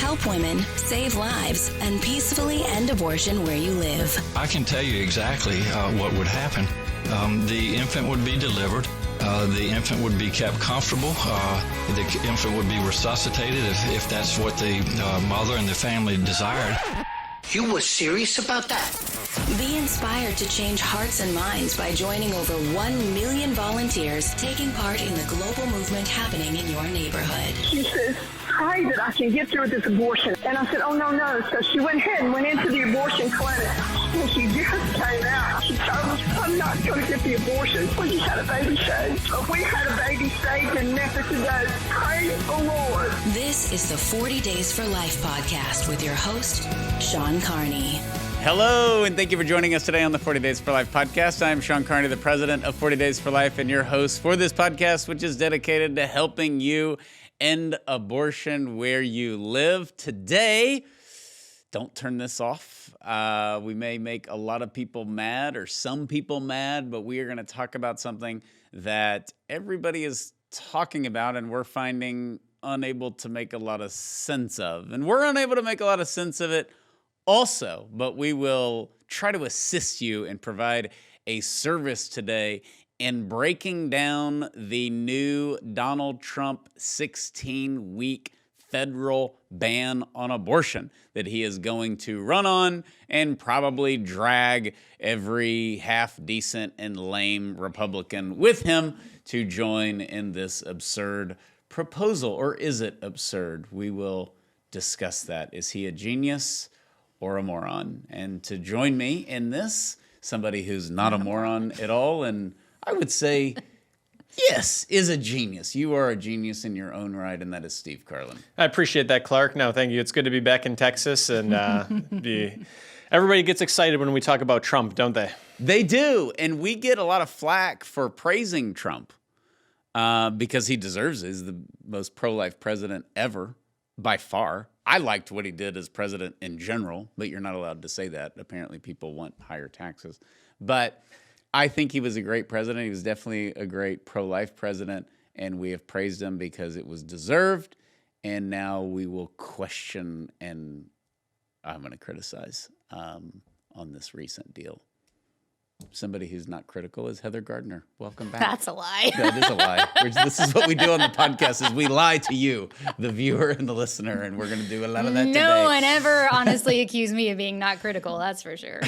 help women, save lives, and peacefully end abortion where you live. I can tell you exactly what would happen. The infant would be delivered. The infant would be kept comfortable. The infant would be resuscitated if that's what the mother and the family desired. You were serious about that? Be inspired to change hearts and minds by joining over 1 million volunteers taking part in the global movement happening in your neighborhood. She says, pray that I can get through this abortion. And I said, oh, no. So she went ahead and went into the abortion clinic. And she just came out. She told us, I'm not going to get the abortion. We just had a baby saved. We had a baby saved in Memphis today. Praise the Lord. This is the 40 Days for Life podcast with your host, Sean Carney. Hello, and thank you for joining us today on the 40 Days for Life podcast. I'm Sean Carney, the president of 40 Days for Life, and your host for this podcast, which is dedicated to helping you end abortion where you live. Today, don't turn this off. We may make a lot of people mad or some people mad, but we are going to talk about something that everybody is talking about and we're finding unable to make a lot of sense of. And we're unable to make a lot of sense of it also, but we will try to assist you and provide a service today in breaking down the new Donald Trump 16-week federal ban on abortion that he is going to run on and probably drag every half-decent and lame Republican with him to join in this absurd proposal. Or is it absurd? We will discuss that. Is he a genius or a moron? And to join me in this, somebody who's not a moron at all, and I would say, yes, is a genius. You are a genius in your own right, and that is Steve Carlin. I appreciate that, Clark. No, thank you. It's good to be back in Texas, and everybody gets excited when we talk about Trump, don't they? They do, and we get a lot of flack for praising Trump because he deserves it. He's the most pro-life president ever, by far. I liked what he did as president in general, but you're not allowed to say that. Apparently people want higher taxes. But I think he was a great president. He was definitely a great pro-life president, and we have praised him because it was deserved. And now we will question and I'm going to criticize on this recent deal. Somebody who's not critical is Heather Gardner. Welcome back. That's a lie. That is a lie. This is what we do on the podcast is we lie to you, the viewer and the listener, and we're going to do a lot of that today. No one ever honestly accused me of being not critical, that's for sure.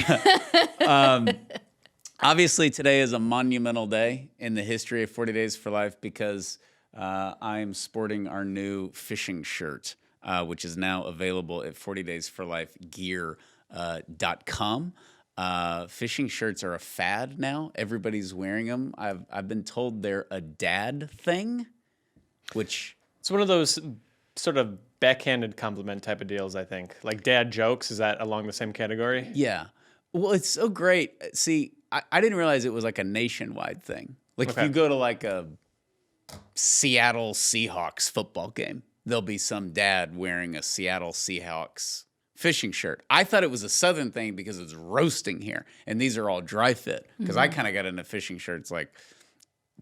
Obviously, today is a monumental day in the history of 40 Days for Life because I am sporting our new fishing shirt, which is now available at 40daysforlifegear.com. Fishing shirts are a fad now. Everybody's wearing them. I've been told they're a dad thing, which It's one of those sort of backhanded compliment type of deals, I think. Like dad jokes, is that along the same category? Yeah. Well, it's so great. See, I didn't realize it was like a nationwide thing. Like Okay. if you go to like a Seattle Seahawks football game, there'll be some dad wearing a Seattle Seahawks fishing shirt. I thought it was a Southern thing because it's roasting here, and these are all dry fit. Because I kind of got into fishing shirts like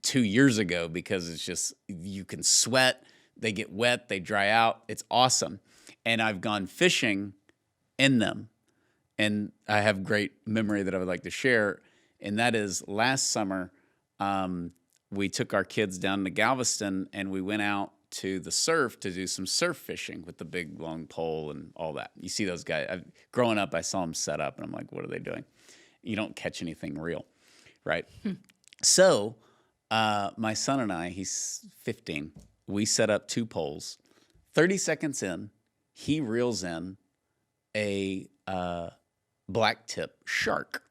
2 years ago because it's just, you can sweat, they get wet, they dry out. It's awesome. And I've gone fishing in them, and I have great memory that I would like to share, and that is last summer, we took our kids down to Galveston, and we went out to the surf to do some surf fishing with the big long pole and all that. You see those guys. Growing up, I saw them set up, and I'm like, what are they doing? You don't catch anything real, right? So my son and I, he's 15, we set up 2 poles. 30 seconds in, he reels in a black tip shark,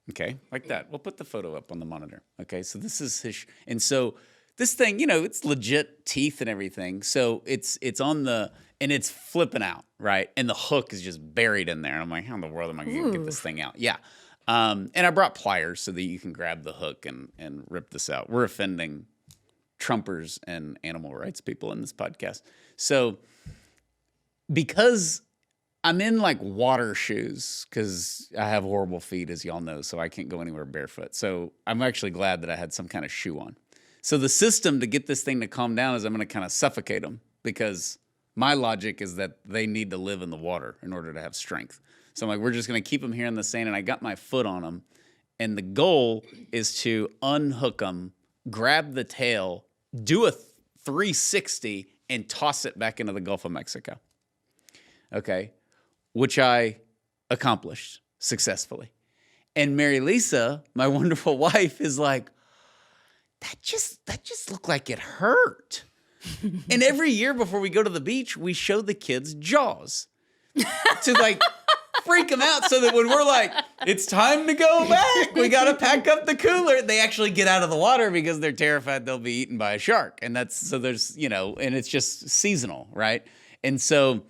okay, like that. We'll put the photo up on the monitor, okay? So this is his, and so this thing, you know, it's legit teeth and everything. So it's on the, and it's flipping out, right? And the hook is just buried in there. And I'm like, how in the world am I going to get this thing out? Yeah. And I brought pliers so that you can grab the hook and rip this out. We're offending Trumpers and animal rights people in this podcast. So because I'm in like water shoes because I have horrible feet, as y'all know, so I can't go anywhere barefoot. So I'm actually glad that I had some kind of shoe on. So the system to get this thing to calm down is I'm going to kind of suffocate them because My logic is that they need to live in the water in order to have strength. So I'm like, we're just going to keep them here in the sand. And I got my foot on them. And the goal is to unhook them, grab the tail, do a 360, and toss it back into the Gulf of Mexico. Okay. Which I accomplished successfully. And Mary Lisa, my wonderful wife, is like, that just looked like it hurt. And every year before we go to the beach, we show the kids Jaws to like freak them out so that when we're like, it's time to go back, we got to pack up the cooler, they actually get out of the water because they're terrified they'll be eaten by a shark. And there's, and it's just seasonal, right? And so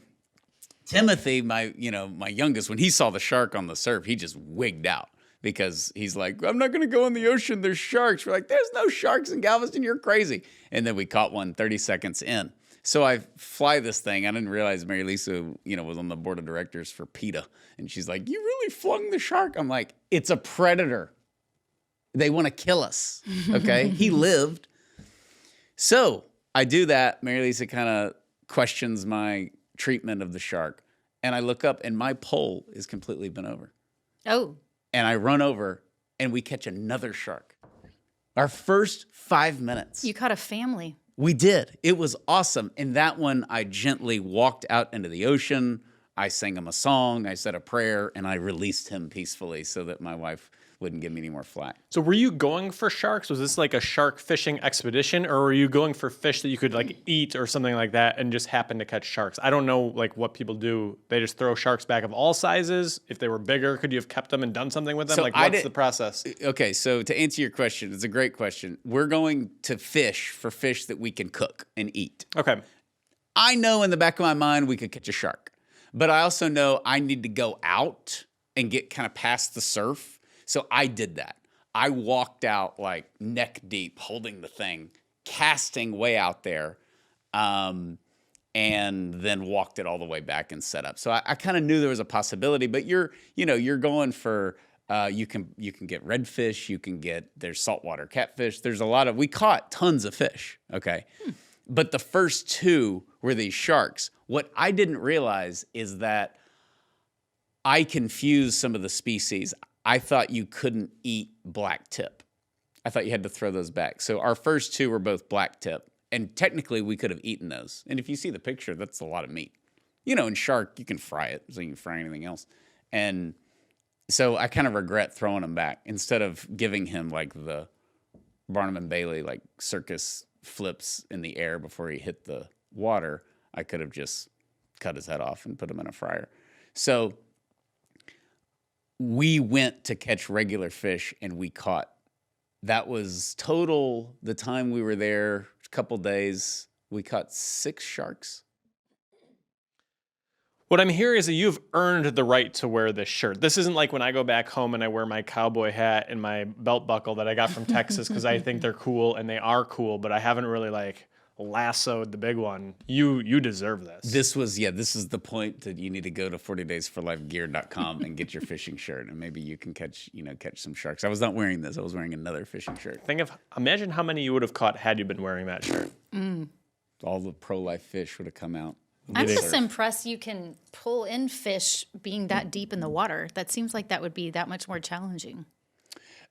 Timothy, my youngest, when he saw the shark on the surf, he just wigged out because he's like, I'm not going to go in the ocean. There's sharks. We're like, there's no sharks in Galveston. You're crazy. And then we caught one 30 seconds in. So I fly this thing. I didn't realize Mary Lisa, was on the board of directors for PETA. And she's like, you really flung the shark? I'm like, it's a predator. They want to kill us. Okay. He lived. So I do that. Mary Lisa kind of questions my treatment of the shark. And I look up and my pole is completely bent over. Oh. And I run over and we catch another shark. Our first 5 minutes. You caught a family. We did. It was awesome. And that one, I gently walked out into the ocean. I sang him a song. I said a prayer, and I released him peacefully so that my wife wouldn't give me any more flack. So were you going for sharks? Was this like a shark fishing expedition, or were you going for fish that you could like eat or something like that and just happen to catch sharks? I don't know like what people do. They just throw sharks back of all sizes. If they were bigger, could you have kept them and done something with them? So like what's the process? Okay, so to answer your question, it's a great question. We're going to fish for fish that we can cook and eat. Okay. I know in the back of my mind we could catch a shark, but I also know I need to go out and get kind of past the surf. So I did that. I walked out like neck deep, holding the thing, casting way out there, and then walked it all the way back and set up. So I kind of knew there was a possibility, but you're going for, you can get redfish, there's saltwater catfish. We caught tons of fish, okay? But the first two were these sharks. What I didn't realize is that I confused some of the species. I thought you couldn't eat black tip. I thought you had to throw those back. So our first two were both black tip. And technically, we could have eaten those. And if you see the picture, that's a lot of meat. In shark, you can fry it. So you can fry anything else. And so I kind of regret throwing them back. Instead of giving him like the Barnum and Bailey like circus flips in the air before he hit the water, I could have just cut his head off and put him in a fryer. So we went to catch regular fish and we caught. That was total, the time we were there, a couple days, we caught 6 sharks. What I'm hearing is that you've earned the right to wear this shirt. This isn't like when I go back home and I wear my cowboy hat and my belt buckle that I got from Texas because I think they're cool, and they are cool, but I haven't really like lassoed the big one. You deserve this. This is the point that you need to go to 40daysforlifegear.com and get your fishing shirt, and maybe you can catch some sharks. I was not wearing this. I was wearing another fishing shirt. Imagine how many you would have caught had you been wearing that shirt. All the pro-life fish would have come out. I'm just impressed you can pull in fish being that deep in the water. That seems like that would be that much more challenging.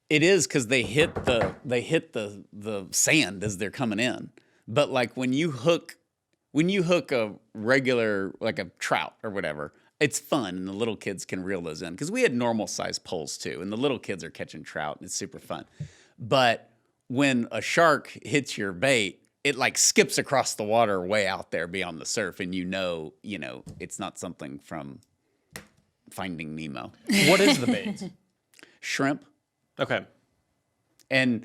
It is, because they hit the sand as they're coming in. But like when you hook a regular, like a trout or whatever, it's fun, and the little kids can reel those in, because we had normal size poles too, and the little kids are catching trout, and it's super fun. But when a shark hits your bait, it like skips across the water way out there beyond the surf, and it's not something from Finding Nemo. What is the bait? Shrimp. Okay. And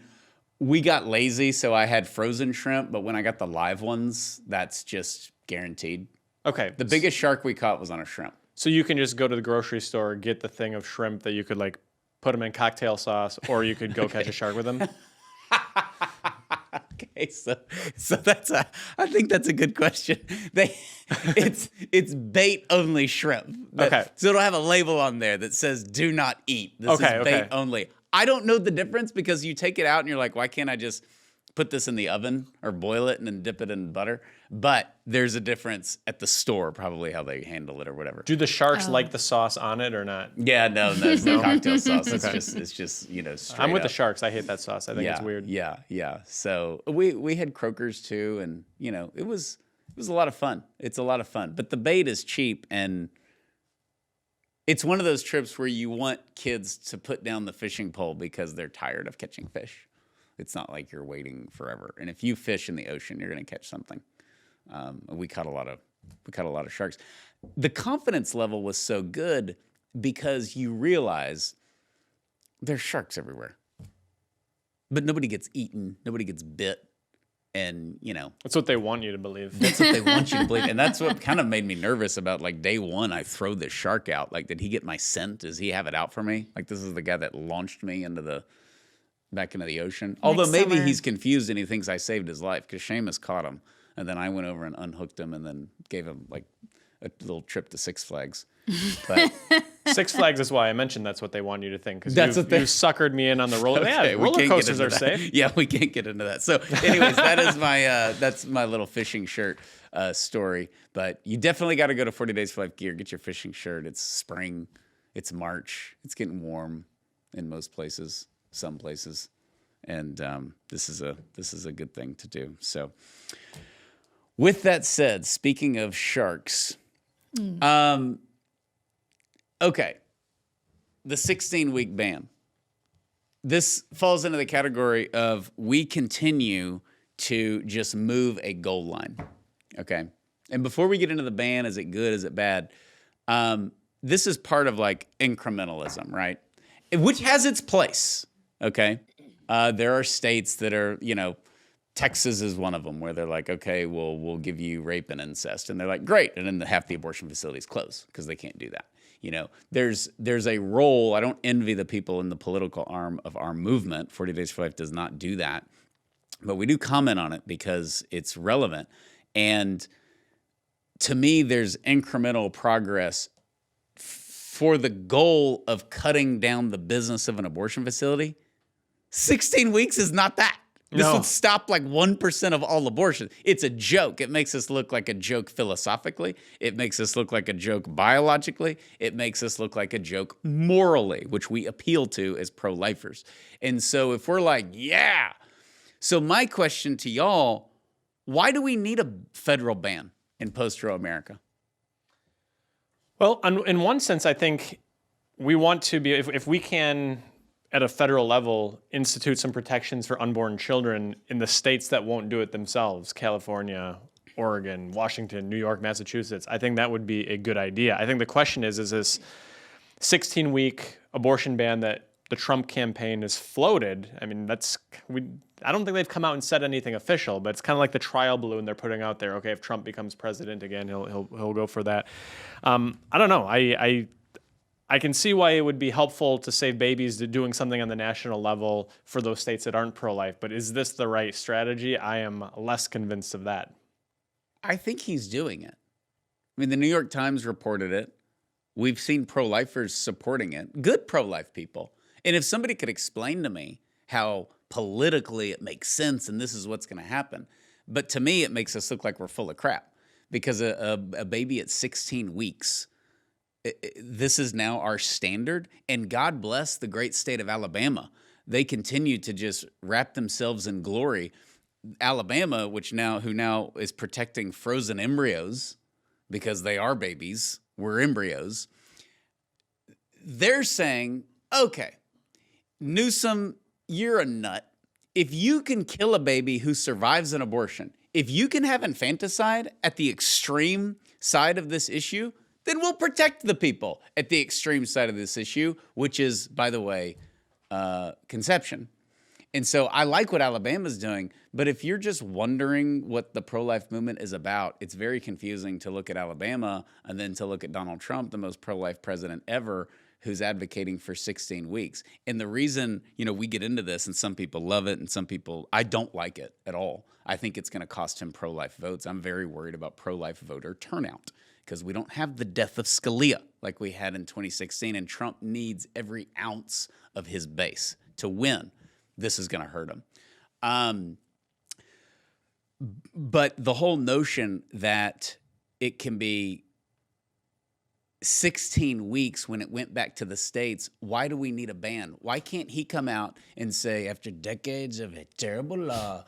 we got lazy, so I had frozen shrimp, but when I got the live ones, that's just guaranteed. Okay. The biggest shark we caught was on a shrimp. So you can just go to the grocery store, get the thing of shrimp that you could like put them in cocktail sauce, or you could go catch a shark with them. Okay, so I think that's a good question. It's bait only shrimp. Okay. So it'll have a label on there that says "Do not eat." This is bait only. I don't know the difference, because you take it out and you're like, why can't I just put this in the oven or boil it and then dip it in butter. But there's a difference at the store, probably how they handle it or whatever. Do the sharks like the sauce on it or not? Yeah, no, it's no cocktail sauce. It's just straight I'm with the up. sharks. I hate that sauce. I think it's weird. Yeah. So we had croakers too, and it was a lot of fun. It's a lot of fun. But the bait is cheap, and it's one of those trips where you want kids to put down the fishing pole because they're tired of catching fish. It's not like you're waiting forever. And if you fish in the ocean, you're going to catch something. We caught a lot of sharks. The confidence level was so good because you realize there's sharks everywhere, but nobody gets eaten, nobody gets bit, and That's what they want you to believe. that's what they want you to believe, and that's what kind of made me nervous about like day one. I throw this shark out. Like, did he get my scent? Does he have it out for me? Like, this is the guy that launched me back into the ocean. Although maybe summer. he's confused and he thinks I saved his life because Seamus caught him. And then I went over and unhooked him and then gave him like a little trip to Six Flags. But Six Flags is why I mentioned that's what they want you to think. Because That's you what they- suckered me in on the roller. okay, Yeah, we roller can't get coasters into are that. safe. Yeah, we can't get into that. So anyways, that's my little fishing shirt story. But you definitely got to go to 40 Days for Life Gear. Get your fishing shirt. It's spring. It's March. It's getting warm in most places, some places. And this is a good thing to do. So with that said, speaking of sharks, okay, the 16-week ban. This falls into the category of we continue to just move a goal line, okay? And before we get into the ban, is it good, is it bad? This is part of like incrementalism, right? Which has its place, okay? There are states that are, Texas is one of them where they're like, okay, well, we'll give you rape and incest. And they're like, great. And then half the abortion facilities close because they can't do that. There's a role. I don't envy the people in the political arm of our movement. 40 Days for Life does not do that. But we do comment on it because it's relevant. And to me, there's incremental progress for the goal of cutting down the business of an abortion facility. 16 weeks is not that. This would stop like 1% of all abortions. It's a joke. It makes us look like a joke philosophically. It makes us look like a joke biologically. It makes us look like a joke morally, which we appeal to as pro-lifers. And so if we're like, yeah. So my question to y'all, why do we need a federal ban in post-Roe America? Well, in one sense, I think we want to be, if we can, at a federal level, institute some protections for unborn children in the states that won't do it themselves, California, Oregon, Washington, New York, Massachusetts, I think that would be a good idea. I think the question is this 16-week abortion ban that the Trump campaign has floated, I mean, I don't think they've come out and said anything official, but it's kind of like the trial balloon they're putting out there. Okay, if Trump becomes president again, he'll go for that. I don't know. I can see why it would be helpful to save babies to doing something on the national level for those states that aren't pro-life. But is this the right strategy? I am less convinced of that. I think he's doing it. I mean, the New York Times reported it. We've seen pro-lifers supporting it. Good pro-life people. And if somebody could explain to me how politically it makes sense and this is what's going to happen. But to me, it makes us look like we're full of crap. Because a baby at 16 weeks... this is now our standard, and God bless the great state of Alabama. They continue to just wrap themselves in glory. Alabama, who now is protecting frozen embryos because they are babies, we're embryos. They're saying, okay, Newsom, you're a nut. If you can kill a baby who survives an abortion, if you can have infanticide at the extreme side of this issue, then we'll protect the people at the extreme side of this issue, which is, by the way, conception. And so I like what Alabama's doing, but if you're just wondering what the pro-life movement is about, it's very confusing to look at Alabama and then to look at Donald Trump, the most pro-life president ever, who's advocating for 16 weeks. And the reason, we get into this, and some people love it, and some people, I don't like it at all. I think it's going to cost him pro-life votes. I'm very worried about pro-life voter turnout, because we don't have the death of Scalia like we had in 2016, and Trump needs every ounce of his base to win. This is going to hurt him. But the whole notion that it can be 16 weeks when it went back to the States, why do we need a ban? Why can't he come out and say, after decades of a terrible law,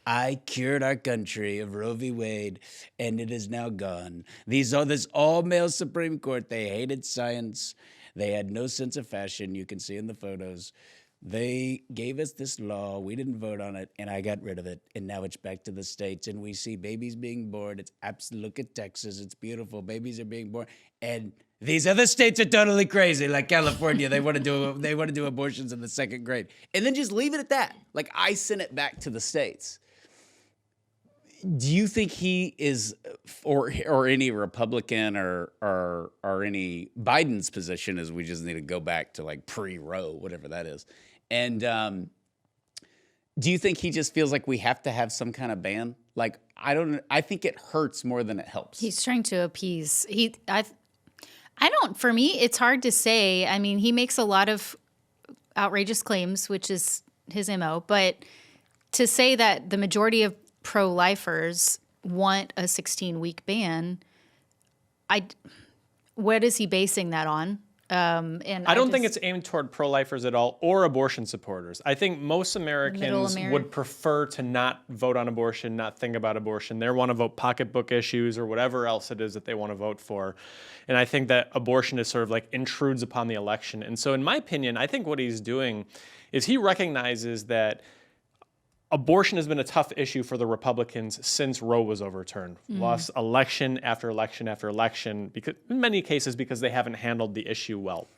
I cured our country of Roe v. Wade, and it is now gone. This all-male Supreme Court, they hated science. They had no sense of fashion. You can see in the photos. They gave us this law. We didn't vote on it, and I got rid of it. And now it's back to the States, and we see babies being born. It's absolute. Look at Texas. It's beautiful. Babies are being born, and these other states are totally crazy, like California. They want to do abortions in the 2nd grade, and then just leave it at that. Like, I sent it back to the States. Do you think he is, or any Republican or any Biden's position is we just need to go back to like pre-Roe, whatever that is? And do you think he just feels like we have to have some kind of ban? Like, I think it hurts more than it helps. He's trying to appease. For me, it's hard to say. I mean, he makes a lot of outrageous claims, which is his MO, but to say that the majority of pro-lifers want a 16-week ban, what is he basing that on? And I don't think it's aimed toward pro-lifers at all or abortion supporters. I think most Americans would prefer to not vote on abortion, not think about abortion. They want to vote pocketbook issues or whatever else it is that they want to vote for. And I think that abortion is sort of like intrudes upon the election. And so in my opinion, I think what he's doing is he recognizes that abortion has been a tough issue for the Republicans since Roe was overturned. Lost election after election after election, because in many cases because they haven't handled the issue well.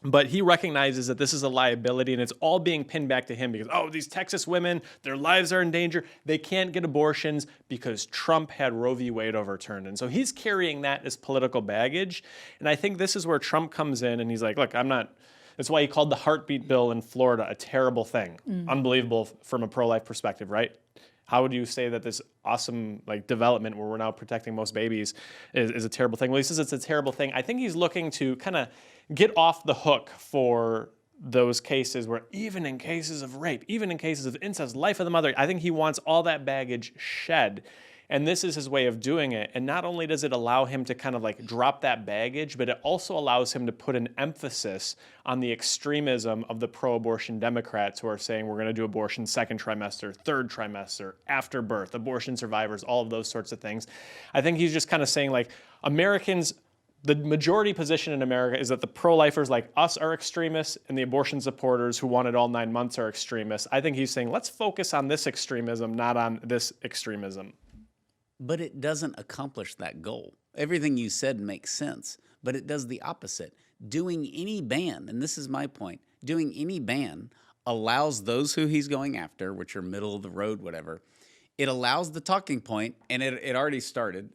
But he recognizes that this is a liability, and it's all being pinned back to him because, these Texas women, their lives are in danger. They can't get abortions because Trump had Roe v. Wade overturned. And so he's carrying that as political baggage. And I think this is where Trump comes in, and he's like, look, I'm not... That's why he called the heartbeat bill in Florida a terrible thing. Unbelievable from a pro-life perspective, right? How would you say that this awesome development where we're now protecting most babies is a terrible thing? Well, he says it's a terrible thing. I think he's looking to kind of get off the hook for those cases where even in cases of rape, even in cases of incest, life of the mother, I think he wants all that baggage shed. And this is his way of doing it. And not only does it allow him to kind of drop that baggage, but it also allows him to put an emphasis on the extremism of the pro-abortion Democrats who are saying we're going to do abortion 2nd trimester, 3rd trimester, after birth, abortion survivors, all of those sorts of things. I think he's just kind of saying Americans, the majority position in America is that the pro-lifers like us are extremists and the abortion supporters who want it all 9 months are extremists. I think he's saying let's focus on this extremism, not on this extremism. But it doesn't accomplish that goal. Everything you said makes sense, but it does the opposite. Doing any ban, and this is my point, doing any ban allows those who he's going after, which are middle of the road, whatever, it allows the talking point, and it already started.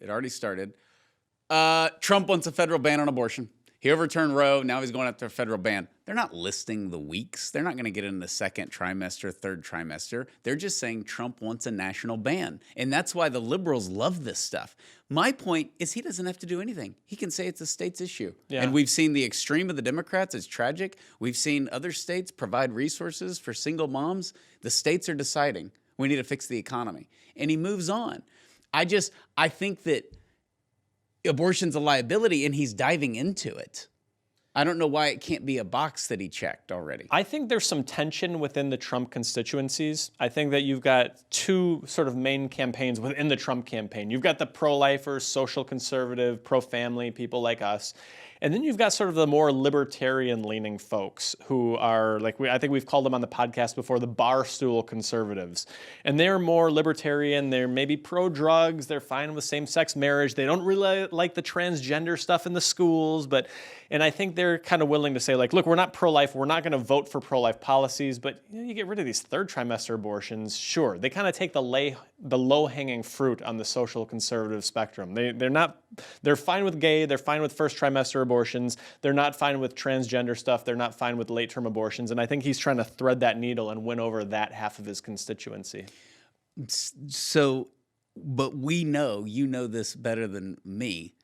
Trump wants a federal ban on abortion. He overturned Roe. Now he's going after a federal ban. They're not listing the weeks. They're not going to get in the 2nd trimester, 3rd trimester. They're just saying Trump wants a national ban. And that's why the liberals love this stuff. My point is he doesn't have to do anything. He can say it's a state's issue. Yeah. And we've seen the extreme of the Democrats. It's tragic. We've seen other states provide resources for single moms. The states are deciding we need to fix the economy. And he moves on. I think that abortion's a liability, and he's diving into it. I don't know why it can't be a box that he checked already. I think there's some tension within the Trump constituencies. I think that you've got two sort of main campaigns within the Trump campaign. You've got the pro-lifers, social conservative, pro-family, people like us. And then you've got sort of the more libertarian-leaning folks who are, I think we've called them on the podcast before, the barstool conservatives. And they're more libertarian. They're maybe pro-drugs. They're fine with same-sex marriage. They don't really like the transgender stuff in the schools. And I think they're kind of willing to say, look, we're not pro-life. We're not going to vote for pro-life policies. But you get rid of these 3rd trimester abortions. Sure, they kind of take the low-hanging fruit on the social conservative spectrum. They're fine with gay. They're fine with 1st trimester abortions. They're not fine with transgender stuff. They're not fine with late-term abortions. And I think he's trying to thread that needle and win over that half of his constituency. So, but we know, you know this better than me,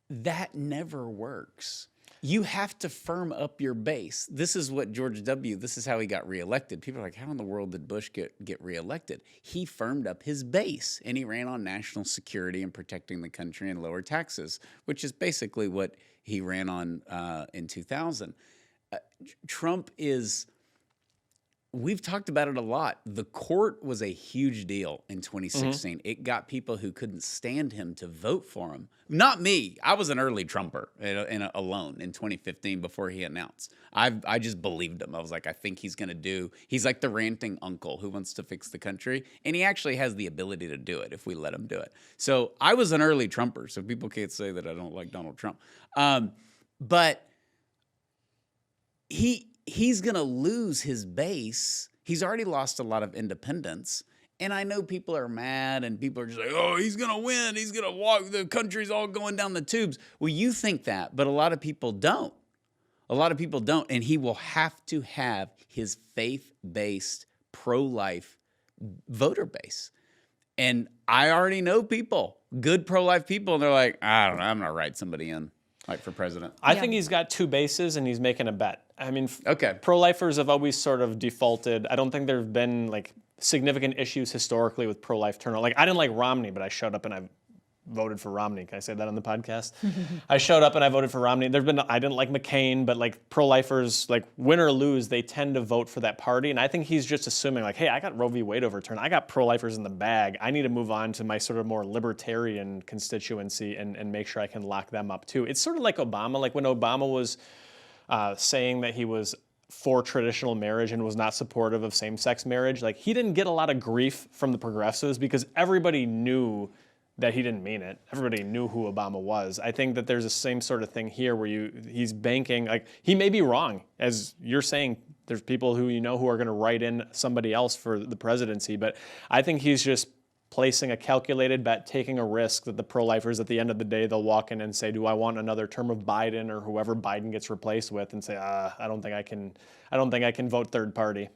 that never works. You have to firm up your base. This is what this is how he got reelected. People are like, how in the world did Bush get reelected? He firmed up his base, and he ran on national security and protecting the country and lower taxes, which is basically what he ran on in 2000. Trump is... We've talked about it a lot. The court was a huge deal in 2016. It got people who couldn't stand him to vote for him. Not me. I was an early Trumper alone in 2015 before he announced. I just believed him. I was like, I think he's going to do. He's like the ranting uncle who wants to fix the country. And he actually has the ability to do it if we let him do it. So I was an early Trumper. So people can't say that I don't like Donald Trump. But he's going to lose his base. He's already lost a lot of independence. And I know people are mad and people are just like, oh, he's going to win. He's going to walk. The country's all going down the tubes. Well, you think that, but a lot of people don't. A lot of people don't. And he will have to have his faith-based, pro-life voter base. And I already know people, good pro-life people, and they're like, I don't know, I'm going to write somebody in. Like for president? I think he's got two bases and he's making a bet. I mean, okay. Pro-lifers have always sort of defaulted. I don't think there have been like significant issues historically with pro-life turnout. Like I didn't like Romney, but I showed up and I voted for Romney. Can I say that on the podcast? I showed up and I voted for Romney. I didn't like McCain, but like pro-lifers, like win or lose, they tend to vote for that party. And I think he's just assuming like, hey, I got Roe v. Wade overturned. I got pro-lifers in the bag. I need to move on to my sort of more libertarian constituency and make sure I can lock them up too. It's sort of like Obama. Like when Obama was saying that he was for traditional marriage and was not supportive of same-sex marriage, like he didn't get a lot of grief from the progressives because everybody knew that he didn't mean it. Everybody knew who Obama was. I think that there's the same sort of thing here where he's banking, like he may be wrong. As you're saying, there's people who you know who are going to write in somebody else for the presidency, but I think he's just placing a calculated bet, taking a risk that the pro-lifers at the end of the day, they'll walk in and say, do I want another term of Biden or whoever Biden gets replaced with, and say, I don't think I can vote third party.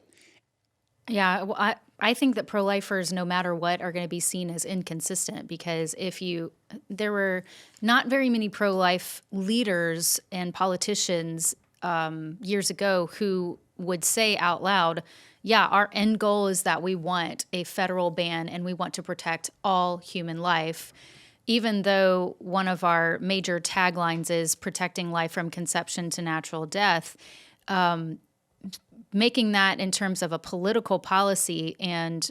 Yeah, well, I think that pro-lifers, no matter what, are going to be seen as inconsistent because there were not very many pro-life leaders and politicians years ago who would say out loud, yeah, our end goal is that we want a federal ban and we want to protect all human life, even though one of our major taglines is protecting life from conception to natural death. Making that in terms of a political policy and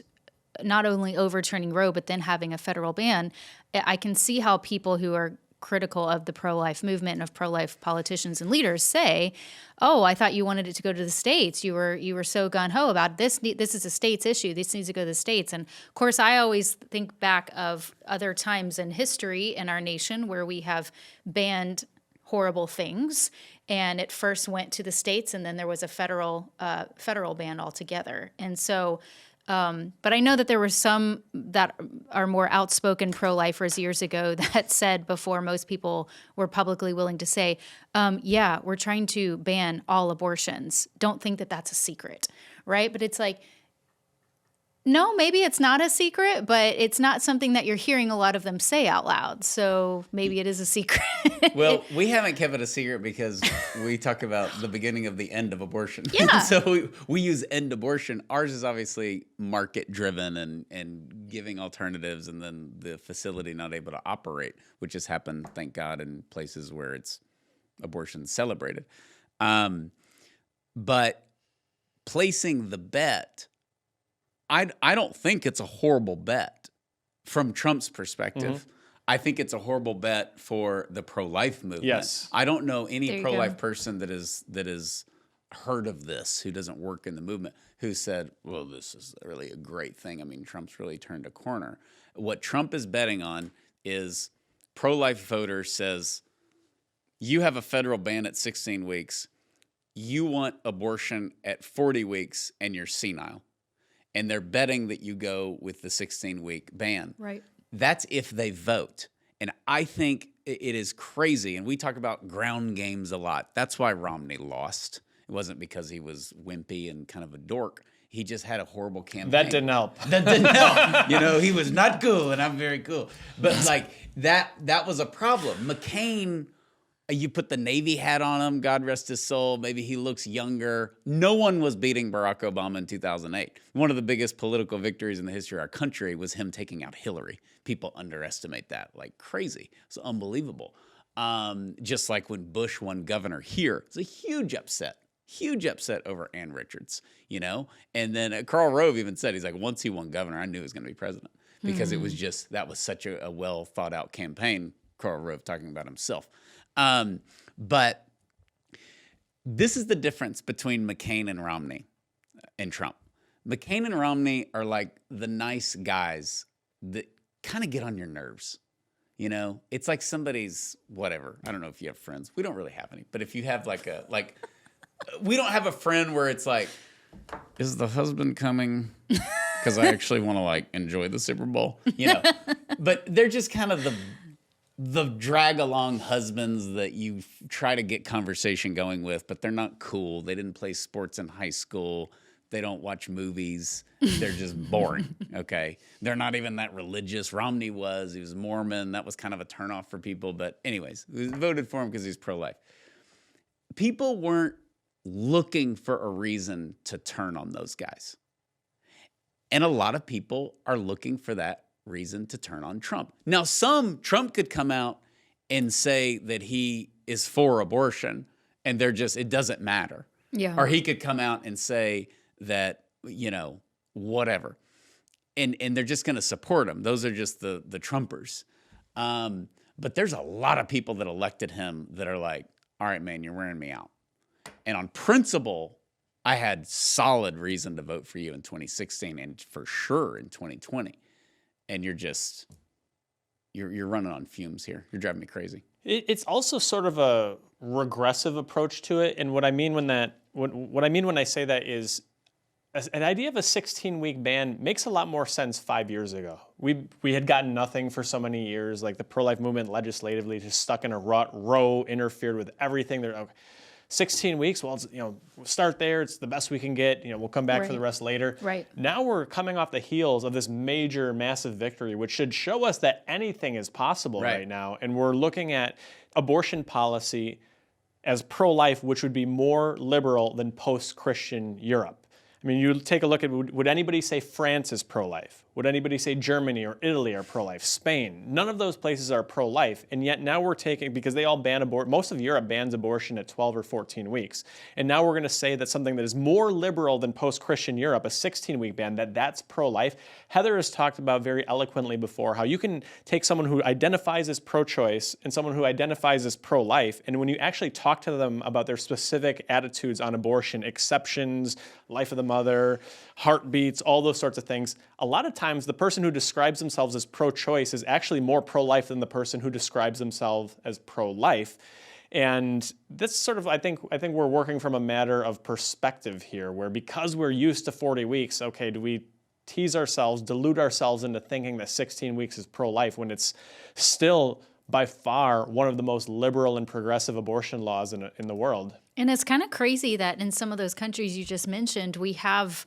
not only overturning Roe, but then having a federal ban, I can see how people who are critical of the pro-life movement and of pro-life politicians and leaders say, oh, I thought you wanted it to go to the states. You were so gung-ho about this. This is a states issue. This needs to go to the states. And of course, I always think back of other times in history in our nation where we have banned horrible things, and it first went to the states, and then there was a federal ban altogether. And so, but I know that there were some that are more outspoken pro-lifers years ago that said before most people were publicly willing to say, yeah, we're trying to ban all abortions. Don't think that that's a secret, right? But it's like, no, maybe it's not a secret, but it's not something that you're hearing a lot of them say out loud. So maybe it is a secret. Well, we haven't kept it a secret because we talk about the beginning of the end of abortion. Yeah. So we use end abortion. Ours is obviously market driven and giving alternatives, and then the facility not able to operate, which has happened, thank God, in places where it's abortion celebrated. But placing the bet, I don't think it's a horrible bet from Trump's perspective. Mm-hmm. I think it's a horrible bet for the pro-life movement. Yes. I don't know any pro-life person that is heard of this, who doesn't work in the movement, who said, well, this is really a great thing. I mean, Trump's really turned a corner. What Trump is betting on is pro-life voter says, you have a federal ban at 16 weeks. You want abortion at 40 weeks and you're senile. And they're betting that you go with the 16-week ban. Right. That's if they vote. And I think it is crazy. And we talk about ground games a lot. That's why Romney lost. It wasn't because he was wimpy and kind of a dork. He just had a horrible campaign. That didn't help. That didn't help. You know, he was not cool, and I'm very cool. But like that was a problem. McCain, You put the Navy hat on him, God rest his soul. Maybe he looks younger. No one was beating Barack Obama in 2008. One of the biggest political victories in the history of our country was him taking out Hillary. People underestimate that like crazy. It's unbelievable. Just like when Bush won governor here, it's a huge upset over Ann Richards, you know? And then Karl Rove even said, he's like, once he won governor, I knew he was going to be president because it was just, that was such a well thought out campaign. Karl Rove talking about himself. But this is the difference between McCain and Romney and Trump. McCain and Romney are like the nice guys that kind of get on your nerves. You know, it's like somebody's whatever. I don't know if you have friends. We don't really have any. But if you have we don't have a friend where it's like, is the husband coming? Because I actually want to like enjoy the Super Bowl, you know. But they're just kind of the drag along husbands that you try to get conversation going with, but they're not cool. They didn't play sports in high school. They don't watch movies. They're just boring, okay? They're not even that religious. Romney was. He was Mormon. That was kind of a turnoff for people. But anyways, we voted for him because he's pro-life. People weren't looking for a reason to turn on those guys. And a lot of people are looking for that reason to turn on Trump. Now, Trump could come out and say that he is for abortion, and it doesn't matter. Yeah. Or he could come out and say that, you know, whatever. And they're just going to support him. Those are just the Trumpers. But there's a lot of people that elected him that are like, all right, man, you're wearing me out. And on principle, I had solid reason to vote for you in 2016 and for sure in 2020. And you're running on fumes here. You're driving me crazy. It's also sort of a regressive approach to it. And what I mean when I say that is an idea of a 16-week ban makes a lot more sense 5 years ago. We had gotten nothing for so many years. Like the pro-life movement legislatively just stuck in a rut. Roe interfered with everything. 16 weeks, well, we'll start there. It's the best we can get. We'll come back for the rest later. Right. Now we're coming off the heels of this major, massive victory, which should show us that anything is possible right now. And we're looking at abortion policy as pro-life, which would be more liberal than post-Christian Europe. I mean, you take a look at, would anybody say France is pro-life? Would anybody say Germany or Italy are pro-life? Spain? None of those places are pro-life, and yet now we're taking, because they all ban abortion, most of Europe bans abortion at 12 or 14 weeks, and now we're going to say that something that is more liberal than post-Christian Europe, a 16-week ban, that's pro-life. Heather has talked about very eloquently before how you can take someone who identifies as pro-choice and someone who identifies as pro-life, and when you actually talk to them about their specific attitudes on abortion, exceptions, life of the mother, heartbeats, all those sorts of things, a lot of times the person who describes themselves as pro-choice is actually more pro-life than the person who describes themselves as pro-life. And this sort of, I think we're working from a matter of perspective here, where because we're used to 40 weeks, okay, do we tease ourselves, delude ourselves into thinking that 16 weeks is pro-life when it's still by far one of the most liberal and progressive abortion laws in the world? And it's kind of crazy that in some of those countries you just mentioned, we have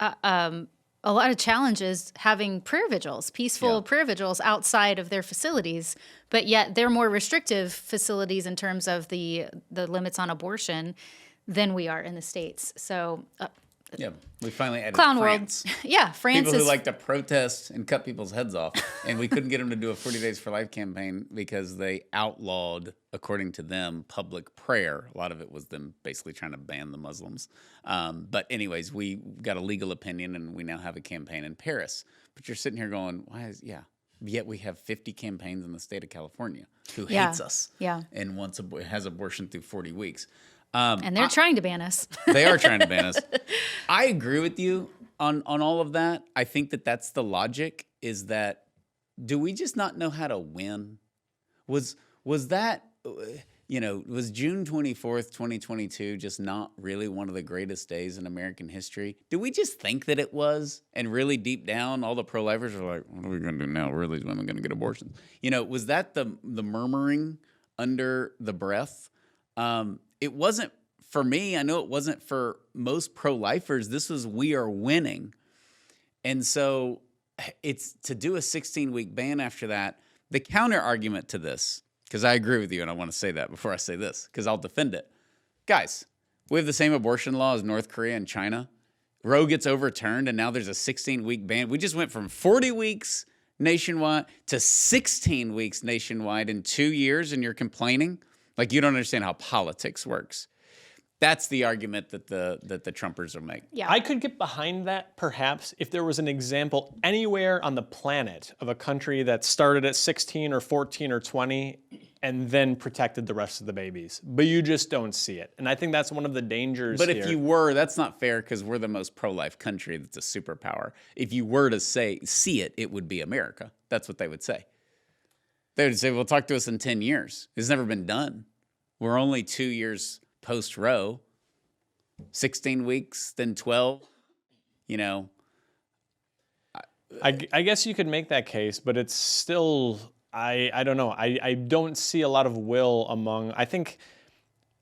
a lot of challenges having prayer vigils, peaceful prayer vigils outside of their facilities, but yet they're more restrictive facilities in terms of the limits on abortion than we are in the States. So we finally added Clown France. World. Yeah, France People is... who like to protest and cut people's heads off. And we couldn't get them to do a 40 Days for Life campaign because they outlawed, according to them, public prayer. A lot of it was them basically trying to ban the Muslims. But anyways, we got a legal opinion and we now have a campaign in Paris. But you're sitting here going, yet we have 50 campaigns in the state of California who hates us and has abortion through 40 weeks. And they're trying to ban us. They are trying to ban us. I agree with you on all of that. I think that that's the logic, is that do we just not know how to win? Was that, was June 24th, 2022 just not really one of the greatest days in American history? Do we just think that it was? And really deep down, all the pro-lifers are like, what are we going to do now? Where are these women going to get abortions? Was that the murmuring under the breath? It wasn't for me. I know it wasn't for most pro-lifers. This was, we are winning. And so it's to do a 16-week ban after that. The counter argument to this because I agree with you, and I want to say that before I say this, because I'll defend it. Guys, we have the same abortion law as North Korea and China. Roe gets overturned, and now there's a 16-week ban. We just went from 40 weeks nationwide to 16 weeks nationwide in 2 years, and you're complaining? Like, you don't understand how politics works. That's the argument that the Trumpers will make. Yeah. I could get behind that, perhaps, if there was an example anywhere on the planet of a country that started at 16 or 14 or 20 and then protected the rest of the babies. But you just don't see it. And I think that's one of the dangers But here. if you were, that's not fair because we're the most pro-life country that's a superpower. If you were to see it, it would be America. That's what they would say. They would say, well, talk to us in 10 years. It's never been done. We're only 2 years post-Roe, 16 weeks, then 12, you know. I guess you could make that case, but it's still, I don't know. I don't see a lot of will among, I think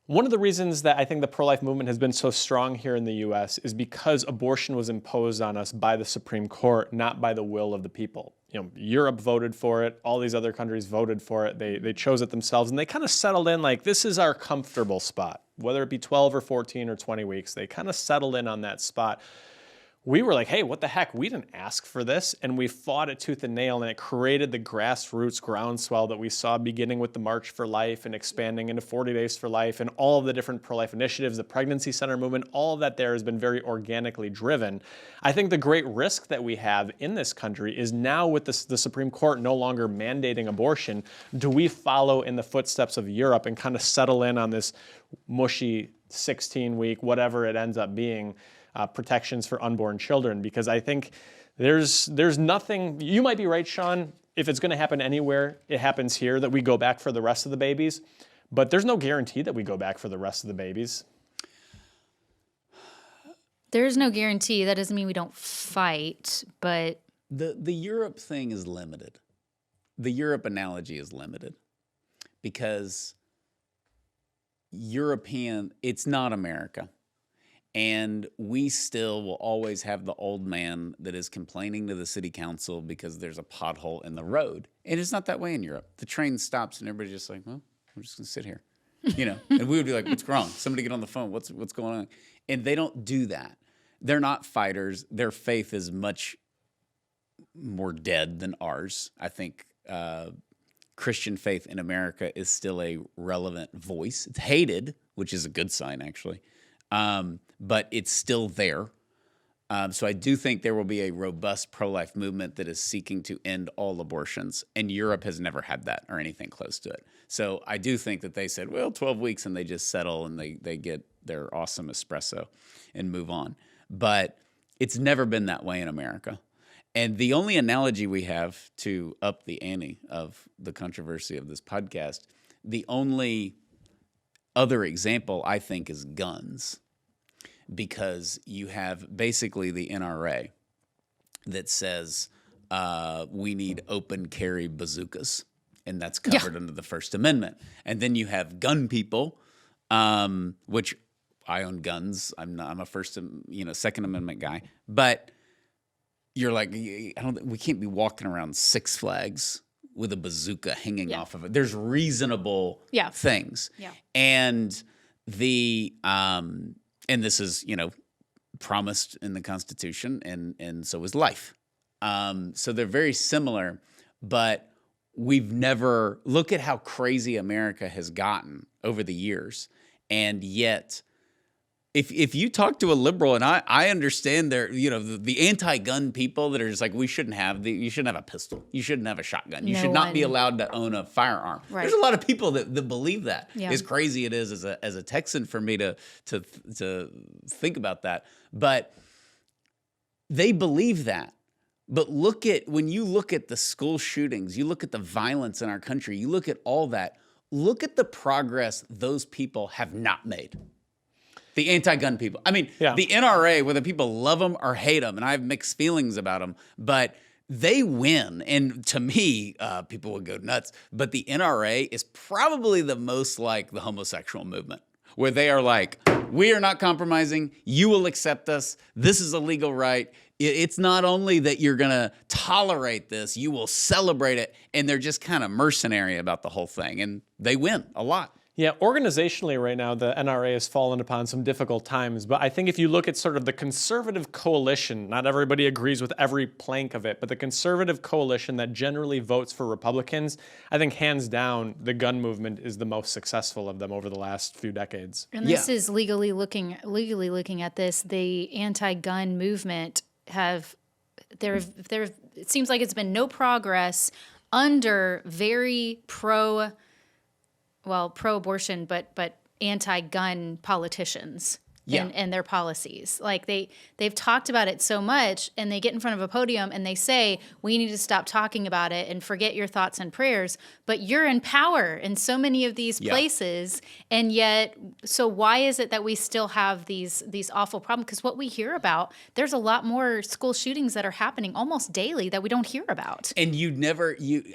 one of the reasons that I think the pro-life movement has been so strong here in the U.S. is because abortion was imposed on us by the Supreme Court, not by the will of the people. You know, Europe voted for it. All these other countries voted for it. They chose it themselves, and they kind of settled in like, this is our comfortable spot. Whether it be 12 or 14 or 20 weeks, they kind of settled in on that spot. We were like, hey, what the heck? We didn't ask for this. And we fought it tooth and nail, and it created the grassroots groundswell that we saw beginning with the March for Life and expanding into 40 Days for Life and all of the different pro-life initiatives, the pregnancy center movement, all of that there has been very organically driven. I think the great risk that we have in this country is now with the Supreme Court no longer mandating abortion, do we follow in the footsteps of Europe and kind of settle in on this mushy 16-week, whatever it ends up being, protections for unborn children? Because I think there's nothing, you might be right, Sean, if it's going to happen anywhere, it happens here, that we go back for the rest of the babies, but there's no guarantee that we go back for the rest of the babies. There's no guarantee. That doesn't mean we don't fight, but The Europe thing is limited. The Europe analogy is limited because it's not America. And we still will always have the old man that is complaining to the city council because there's a pothole in the road. And it's not that way in Europe. The train stops and everybody's just like, well, we're just going to sit here. You know, and we would be like, what's wrong? Somebody get on the phone. What's going on? And they don't do that. They're not fighters. Their faith is much more dead than ours. I think Christian faith in America is still a relevant voice. It's hated, which is a good sign, actually. But it's still there. So I do think there will be a robust pro-life movement that is seeking to end all abortions. And Europe has never had that or anything close to it. So I do think that they said, well, 12 weeks, and they just settle and they get their awesome espresso and move on. But it's never been that way in America. And the only analogy we have to up the ante of the controversy of this podcast, the only other example, I think, is guns, because you have basically the NRA that says we need open carry bazookas, and that's covered under the First Amendment. And then you have gun people, which I own guns. I'm a Second Amendment guy, but you're like, we can't be walking around Six Flags with a bazooka hanging off of it. There's reasonable things. Yeah. And and this is, promised in the Constitution, and so is life. So they're very similar, but we've never, look at how crazy America has gotten over the years. And yet, if you talk to a liberal, and I understand the anti-gun people that are just like, you shouldn't have a pistol. You shouldn't have a shotgun. You should not be allowed to own a firearm. Right. There's a lot of people that believe that. Yeah. As crazy it is as a Texan for me to think about that. But they believe that. But when you look at the school shootings, you look at the violence in our country, you look at all that, look at the progress those people have not made. The anti-gun people. I mean, the NRA, whether people love them or hate them, and I have mixed feelings about them, but they win. And to me, people would go nuts. But the NRA is probably the most like the homosexual movement, where they are like, we are not compromising. You will accept us. This is a legal right. It's not only that you're going to tolerate this, you will celebrate it. And they're just kind of mercenary about the whole thing. And they win a lot. Yeah, organizationally right now, the NRA has fallen upon some difficult times. But I think if you look at sort of the conservative coalition, not everybody agrees with every plank of it, but the conservative coalition that generally votes for Republicans, I think hands down, the gun movement is the most successful of them over the last few decades. And this is legally looking at this. The anti-gun movement it seems like it's been no progress under very pro-abortion, but anti-gun politicians and their policies. Like they've talked about it so much, and they get in front of a podium and they say, we need to stop talking about it and forget your thoughts and prayers. But you're in power in so many of these places, and yet, so why is it that we still have these awful problems? Because what we hear about, there's a lot more school shootings that are happening almost daily that we don't hear about. And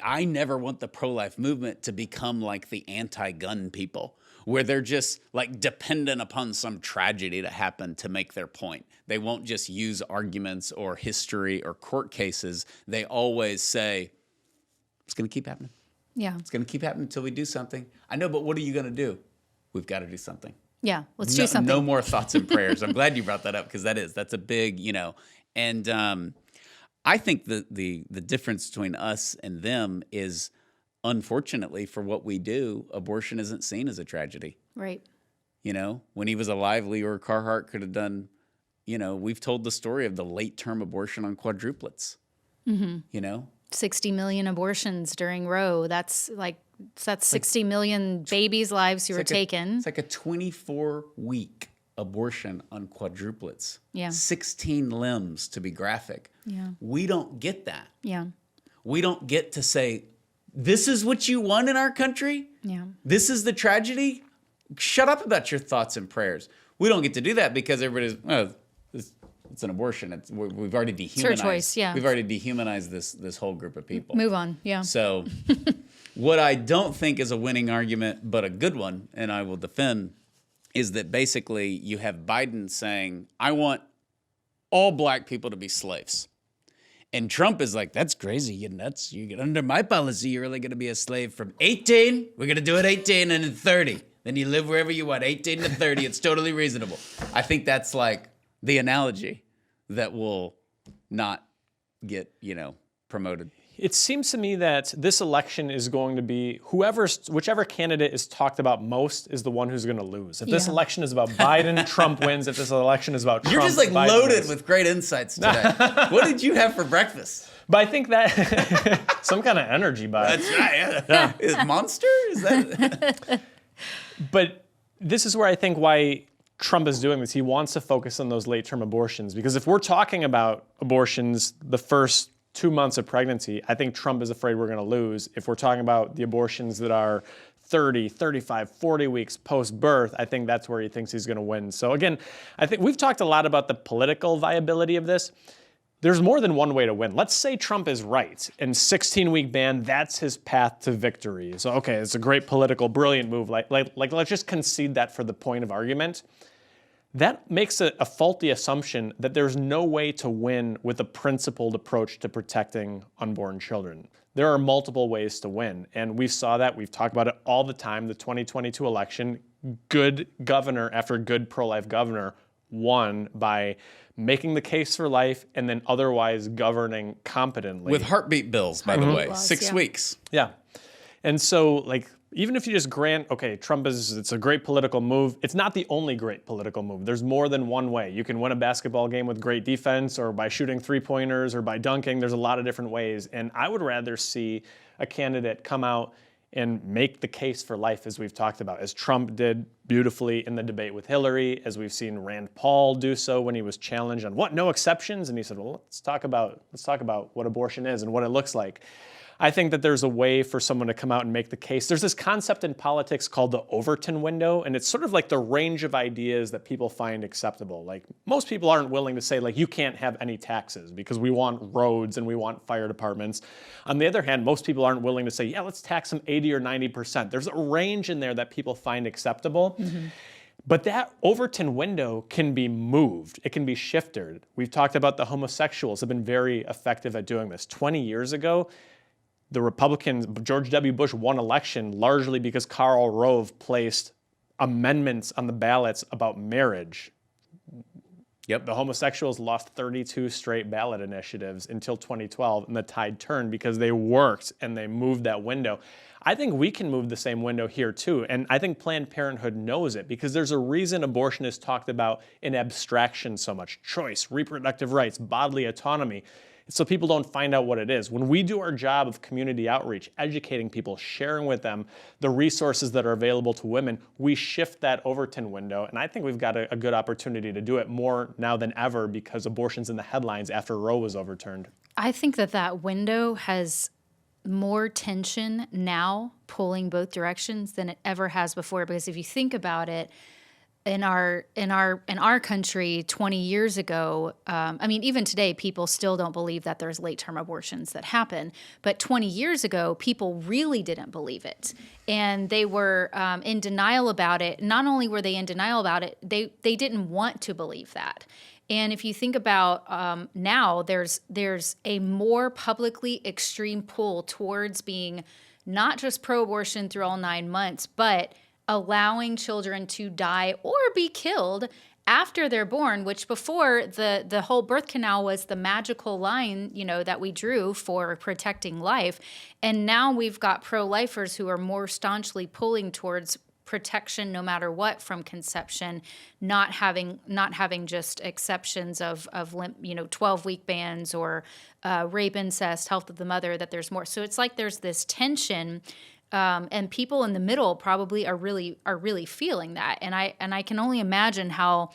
I never want the pro-life movement to become like the anti-gun people, where they're just like dependent upon some tragedy to happen to make their point. They won't just use arguments or history or court cases. They always say, it's going to keep happening. Yeah. It's going to keep happening until we do something. I know, but what are you going to do? We've got to do something. Yeah, let's do something. No more thoughts and prayers. I'm glad you brought that up, because that's a big, and I think the difference between us and them is, unfortunately, for what we do, abortion isn't seen as a tragedy. Right. When he was alive, Leora Carhart could have done, we've told the story of the late-term abortion on quadruplets. 60 million abortions during Roe. That's 60 million babies' lives who were taken. It's like a 24-week abortion on quadruplets. Yeah. 16 limbs, to be graphic. Yeah. We don't get that. Yeah. We don't get to say, this is what you want in our country? Yeah. This is the tragedy? Shut up about your thoughts and prayers. We don't get to do that because everybody's, it's an abortion. We've already dehumanized. It's her choice, yeah. We've already dehumanized this whole group of people. Move on, yeah. So what I don't think is a winning argument, but a good one, and I will defend, is that basically you have Biden saying, I want all black people to be slaves. And Trump is like, that's crazy, you nuts. You get under my policy, you're only going to be a slave from 18. We're going to do it 18 and then 30. Then you live wherever you want, 18 to 30. It's totally reasonable. I think that's like the analogy that will not get, promoted. It seems to me that this election is going to be whichever candidate is talked about most is the one who's going to lose. If this election is about Biden, Trump wins. If this election is about Trump, you're just like Biden loaded wins. with great insights today. What did you have for breakfast? But I think that some kind of energy by That's right. Yeah. Is Monster? Is that? But this is where I think why Trump is doing this. He wants to focus on those late-term abortions, because if we're talking about abortions the first 2 months of pregnancy, I think Trump is afraid we're going to lose. If we're talking about the abortions that are 30, 35, 40 weeks post-birth, I think that's where he thinks he's going to win. So again, I think we've talked a lot about the political viability of this. There's more than one way to win. Let's say Trump is right, and 16-week ban, that's his path to victory. So, okay, it's a great political, brilliant move. Like let's just concede that for the point of argument. That makes a faulty assumption that there's no way to win with a principled approach to protecting unborn children. There are multiple ways to win, and we saw that. We've talked about it all the time. The 2022 election, good governor after good pro-life governor won by making the case for life and then otherwise governing competently. With heartbeat bills, by the way. 6 weeks. Yeah. And so, even if you just grant, okay, it's a great political move, it's not the only great political move. There's more than one way. You can win a basketball game with great defense, or by shooting three-pointers, or by dunking. There's a lot of different ways. And I would rather see a candidate come out and make the case for life, as we've talked about, as Trump did beautifully in the debate with Hillary, as we've seen Rand Paul do so when he was challenged on no exceptions, and he said, well, let's talk about what abortion is and what it looks like. I think that there's a way for someone to come out and make the case. There's this concept in politics called the Overton window, and it's sort of like the range of ideas that people find acceptable. Like, most people aren't willing to say, you can't have any taxes because we want roads and we want fire departments. On the other hand, most people aren't willing to say, yeah, let's tax them 80 or 90%. There's a range in there that people find acceptable. Mm-hmm. But that Overton window can be moved. It can be shifted. We've talked about the homosexuals have been very effective at doing this. 20 years ago, the Republicans, George W. Bush won election largely because Karl Rove placed amendments on the ballots about marriage. Yep. The homosexuals lost 32 straight ballot initiatives until 2012, and the tide turned because they worked and they moved that window. I think we can move the same window here too, and I think Planned Parenthood knows it because there's a reason abortion is talked about in abstraction so much. Choice, reproductive rights, bodily autonomy. So people don't find out what it is. When we do our job of community outreach, educating people, sharing with them the resources that are available to women, we shift that Overton window. And I think we've got a good opportunity to do it more now than ever because abortion's in the headlines after Roe was overturned. I think that window has more tension now pulling both directions than it ever has before. Because if you think about it, in our country 20 years ago, I mean, even today, people still don't believe that there's late-term abortions that happen. But 20 years ago, people really didn't believe it. And they were in denial about it. Not only were they in denial about it, they didn't want to believe that. And if you think about now, there's a more publicly extreme pull towards being not just pro-abortion through all 9 months, but allowing children to die or be killed after they're born, which before the whole birth canal was the magical line, that we drew for protecting life. And now we've got pro-lifers who are more staunchly pulling towards protection no matter what from conception, not having just exceptions of 12-week bans or rape, incest, health of the mother, that there's more. So it's like there's this tension. And people in the middle probably are really feeling that, and I can only imagine how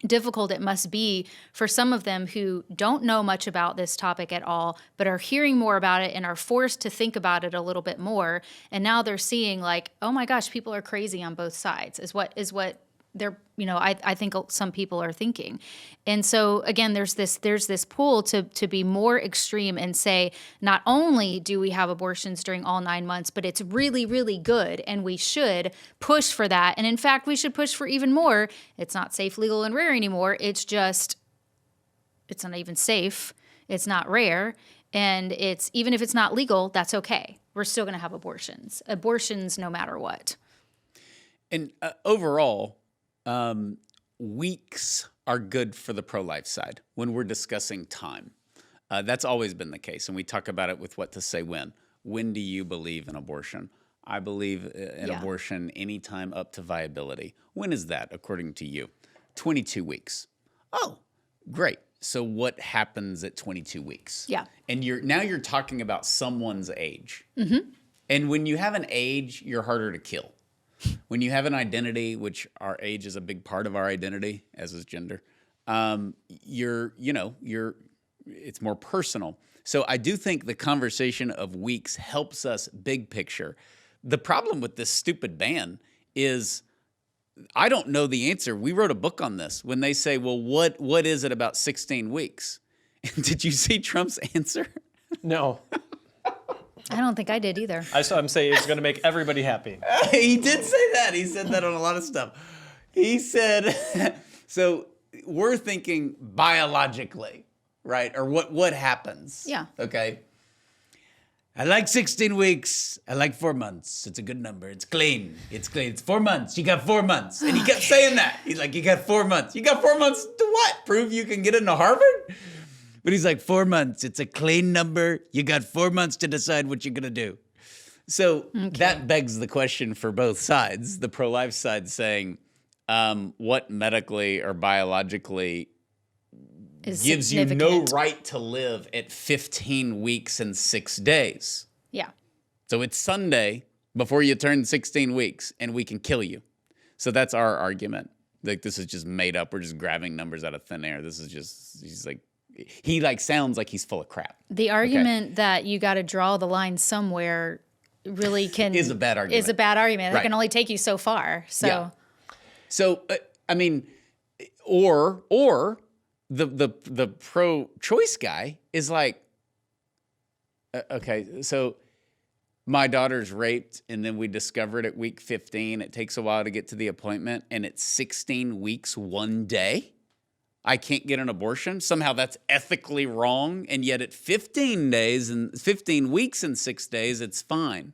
difficult it must be for some of them who don't know much about this topic at all, but are hearing more about it and are forced to think about it a little bit more. And now they're seeing like, oh my gosh, people are crazy on both sides. Is what they're, I think some people are thinking. And so again, there's this pull to be more extreme and say, not only do we have abortions during all 9 months, but it's really, really good. And we should push for that. And in fact, we should push for even more. It's not safe, legal, and rare anymore. It's not even safe. It's not rare. And even if it's not legal, that's okay. We're still going to have abortions no matter what. And overall, weeks are good for the pro-life side when we're discussing time. That's always been the case. And we talk about it with what to say when. When do you believe in abortion? I believe in abortion anytime up to viability. When is that, according to you? 22 weeks. Oh, great. So what happens at 22 weeks? Yeah. And you're talking about someone's age. Mm-hmm. And when you have an age, you're harder to kill. When you have an identity, which our age is a big part of our identity, as is gender, it's more personal. So I do think the conversation of weeks helps us big picture. The problem with this stupid ban is I don't know the answer. We wrote a book on this when they say, well, what is it about 16 weeks? Did you see Trump's answer? No. I don't think I did either. I saw him say it's going to make everybody happy. He did say that. He said that on a lot of stuff. He said, so we're thinking biologically, right? Or what happens? Yeah. Okay. I like 16 weeks. I like 4 months. It's a good number. It's clean. It's 4 months. You got 4 months. And he kept saying that. He's like, you got 4 months. You got 4 months to what? Prove you can get into Harvard? But he's like, 4 months. It's a clean number. You got 4 months to decide what you're going to do. So that begs the question for both sides. The pro-life side saying, what medically or biologically gives you no right to live at 15 weeks and 6 days. Yeah. So it's Sunday before you turn 16 weeks and we can kill you. So that's our argument. Like, this is just made up. We're just grabbing numbers out of thin air. This is just, he sounds like he's full of crap. The argument that you got to draw the line somewhere really is a bad argument. Is a bad argument. Right. It can only take you so far. So, yeah. So I mean, or the pro-choice guy is like, okay, so My daughter's raped, and then we discovered at week 15. It takes a while to get to the appointment, and it's 16 weeks, 1 day. I can't get an abortion. Somehow that's ethically wrong, and yet at 15 days and 15 weeks and 6 days, it's fine.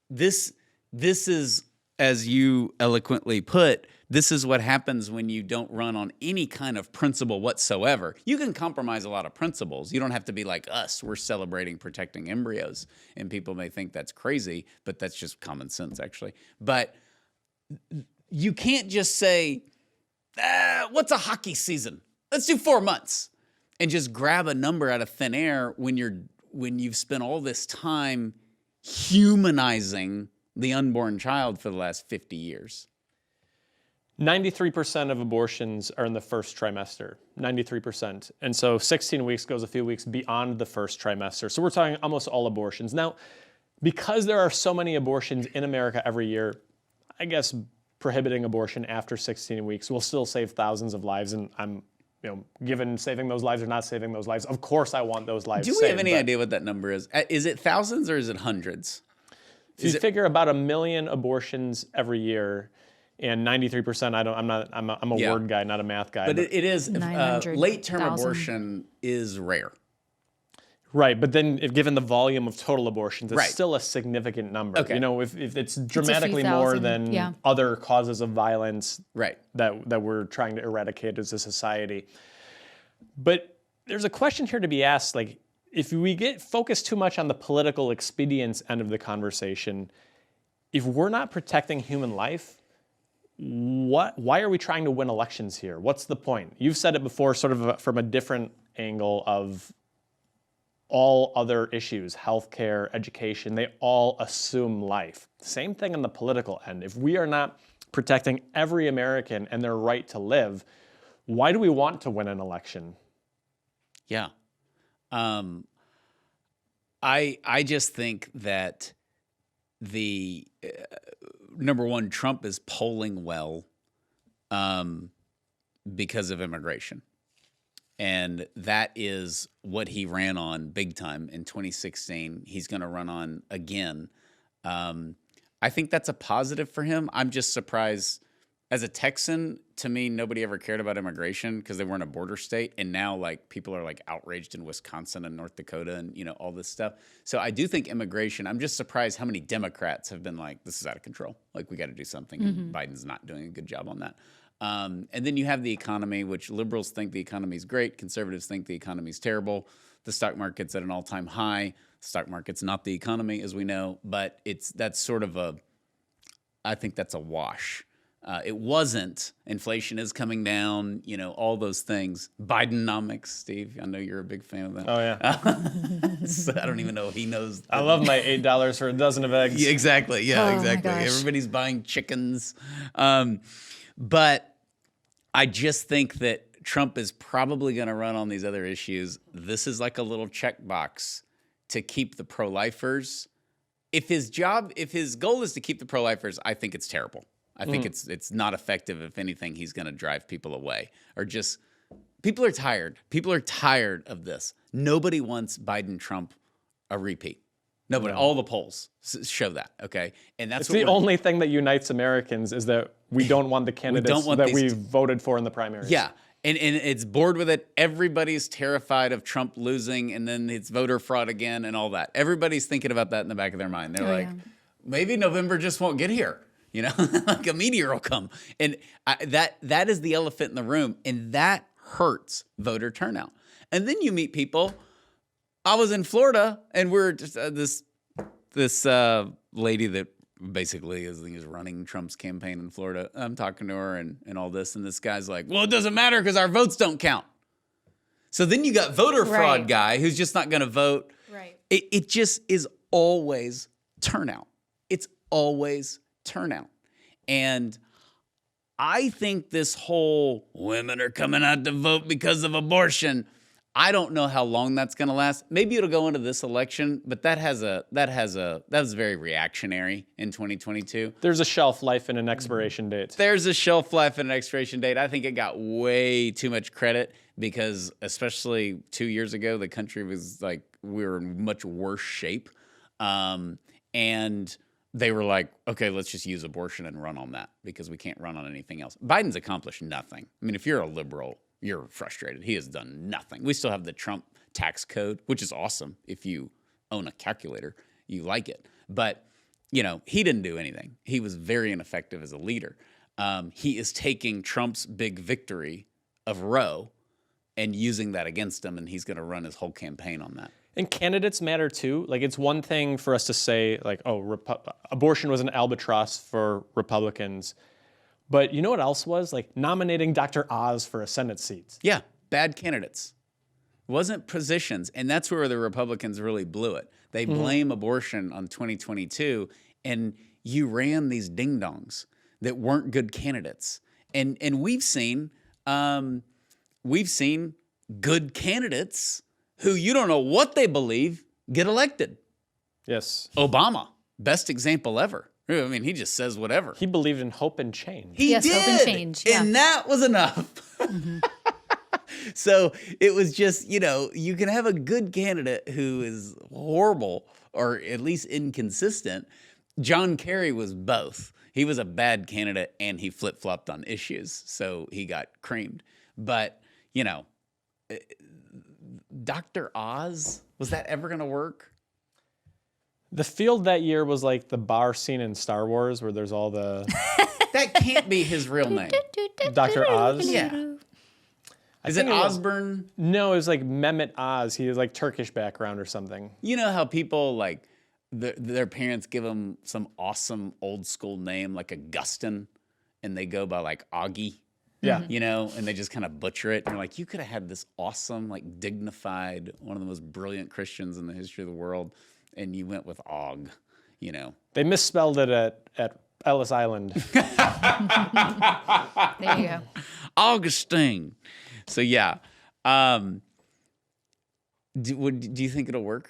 This is, as you eloquently put, this is what happens when you don't run on any kind of principle whatsoever. You can compromise a lot of principles. You don't have to be like us. We're celebrating protecting embryos, and people may think that's crazy, but that's just common sense, actually. But you can't just say, what's a hockey season? Let's do 4 months, and just grab a number out of thin air when you've spent all this time humanizing the unborn child for the last 50 years. 93% of abortions are in the first trimester, 93%. And so 16 weeks goes a few weeks beyond the first trimester. So we're talking almost all abortions. Now, because there are so many abortions in America every year, I guess prohibiting abortion after 16 weeks will still save thousands of lives. And I'm, given saving those lives or not saving those lives, of course I want those lives saved. Do we have any idea what that number is? Is it thousands or is it hundreds? If you figure about 1 million abortions every year, and 93%, I'm a word guy, not a math guy. But it is, late-term abortion is rare. Right, but then given the volume of total abortions, it's still a significant number. Okay. If it's dramatically more than other causes of violence that we're trying to eradicate as a society. But there's a question here to be asked, like, if we get focused too much on the political expedience end of the conversation, if we're not protecting human life, why are we trying to win elections here? What's the point? You've said it before, sort of from a different angle of all other issues, healthcare, education, they all assume life. Same thing on the political end. If we are not protecting every American and their right to live, why do we want to win an election? Yeah. I just think that the number one, Trump is polling well because of immigration. And that is what he ran on big time in 2016. He's going to run on again. I think that's a positive for him. I'm just surprised. As a Texan, to me, nobody ever cared about immigration because they weren't a border state. And now, like, people are, like, outraged in Wisconsin and North Dakota and, all this stuff. So I do think immigration, I'm just surprised how many Democrats have been like, this is out of control. Like, we got to do something. And Biden's not doing a good job on that. And then you have the economy, which liberals think the economy is great. Conservatives think the economy is terrible. The stock market's at an all-time high. The stock market's not the economy, as we know. But that's sort of I think that's a wash. It wasn't. Inflation is coming down, all those things. Bidenomics, Steve. I know you're a big fan of that. Oh, yeah. So I don't even know if he knows. I love my $8 for a dozen of eggs. Yeah, exactly. Yeah, Oh, my exactly. gosh. Everybody's buying chickens. But I just think that Trump is probably going to run on these other issues. This is like a little checkbox to keep the pro-lifers. If his goal is to keep the pro-lifers, I think it's terrible. I think it's not effective. If anything, he's going to drive people away. Or just, people are tired. People are tired of this. Nobody wants Biden-Trump a repeat. Nobody. All the polls show that, okay? And that's the only thing that unites Americans is that we don't want the candidates that we voted for in the primaries. Yeah. And it's bored with it. Everybody's terrified of Trump losing, and then it's voter fraud again and all that. Everybody's thinking about that in the back of their mind. They're maybe November just won't get here. Like a meteor will come. And that is the elephant in the room, and that hurts voter turnout. And then you meet people. I was in Florida, and we're just this lady that basically is running Trump's campaign in Florida. I'm talking to her and all this, and this guy's like, well, it doesn't matter because our votes don't count. So then you got voter fraud guy who's just not going to vote. Right. It just is always turnout. It's always turnout. And I think this whole women are coming out to vote because of abortion, I don't know how long that's going to last. Maybe it'll go into this election, but that was very reactionary in 2022. There's a shelf life and an expiration date. There's a shelf life and an expiration date. I think it got way too much credit because especially 2 years ago, the country was like, we were in much worse shape. And they were like, okay, let's just use abortion and run on that because we can't run on anything else. Biden's accomplished nothing. I mean, if you're a liberal, you're frustrated. He has done nothing. We still have the Trump tax code, which is awesome. If you own a calculator, you like it. But, you know, he didn't do anything. He was very ineffective as a leader. He is taking Trump's big victory of Roe and using that against him, and he's going to run his whole campaign on that. And candidates matter too. Like, it's one thing for us to say, like, oh, abortion was an albatross for Republicans. But you know what else was? Like, nominating Dr. Oz for a Senate seat. Yeah, bad candidates. It wasn't positions, and that's where the Republicans really blew it. They blame abortion on 2022, and you ran these ding-dongs that weren't good candidates. And we've seen good candidates who you don't know what they believe get elected. Yes. Obama, best example ever. I mean, he just says whatever. He believed in hope and change. He Yes, did. hope and change, yeah. And that was enough. So it was just, you know, you can have a good candidate who is horrible or at least inconsistent. John Kerry was both. He was a bad candidate and he flip-flopped on issues, so he got creamed. But, you know, Dr. Oz, was that ever going to work? The field that year was like the bar scene in Star Wars where there's all the... That can't be his real name. Dr. Oz? Yeah. Is it Osborne? No, it was like Mehmet Oz. He has like Turkish background or something. You know how people like their parents give them some awesome old school name like Augustine and they go by like Augie? Yeah. You know, and they just kind of butcher it. And you're like, you could have had this awesome, like dignified, one of the most brilliant Christians in the history of the world, and you went with Og, you know. They misspelled it at Ellis Island. There you go. Augustine. So yeah. Do you think it'll work?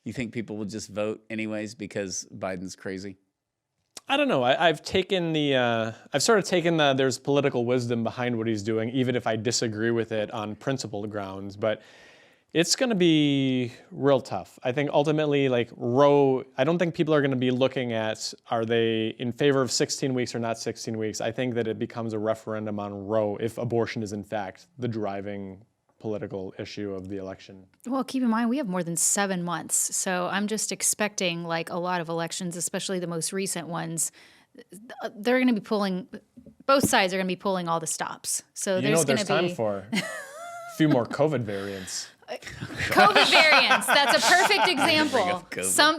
You think people will just vote anyways because Biden's crazy? I don't know. I've sort of taken there's political wisdom behind what he's doing, even if I disagree with it on principled grounds. But it's going to be real tough. I think ultimately, like Roe, I don't think people are going to be looking at, are they in favor of 16 weeks or not 16 weeks? I think that it becomes a referendum on Roe if abortion is in fact the driving political issue of the election. Well, keep in mind, we have more than 7 months. So I'm just expecting, like a lot of elections, especially the most recent ones, they're going to be pulling, both sides are going to be pulling all the stops. So You know what there's there's going to be time for? A few more COVID variants. COVID variants. That's a perfect example.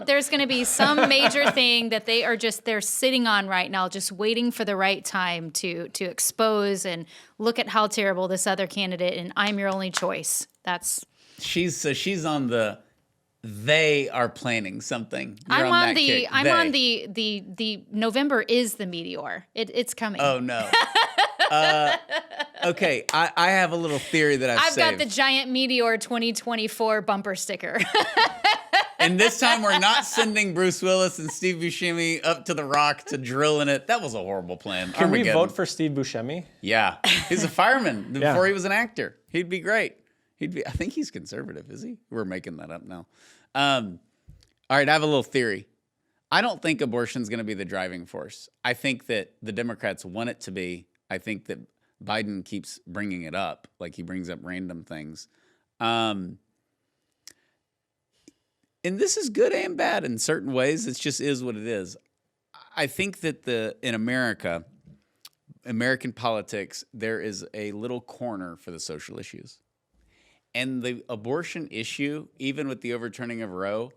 There's going to be some major thing that they're sitting on right now, just waiting for the right time to expose and look at how terrible this other candidate and I'm your only choice. She's on the. They are planning something. I'm on the November is the meteor. It's coming. Oh no. Okay, I have a little theory that I've saved. got the giant meteor 2024 bumper sticker. And this time we're not sending Bruce Willis and Steve Buscemi up to the rock to drill in it. That was a horrible plan. Can we vote for Steve Buscemi? Yeah, he's a fireman before he was an actor. He'd be great. I think he's conservative, is he? We're making that up now. All right, I have a little theory. I don't think abortion's going to be the driving force. I think that the Democrats want it to be. I think that Biden keeps bringing it up, like he brings up random things. And this is good and bad in certain ways. It just is what it is. I think that in America, American politics, there is a little corner for the social issues. And the abortion issue, even with the overturning of Roe,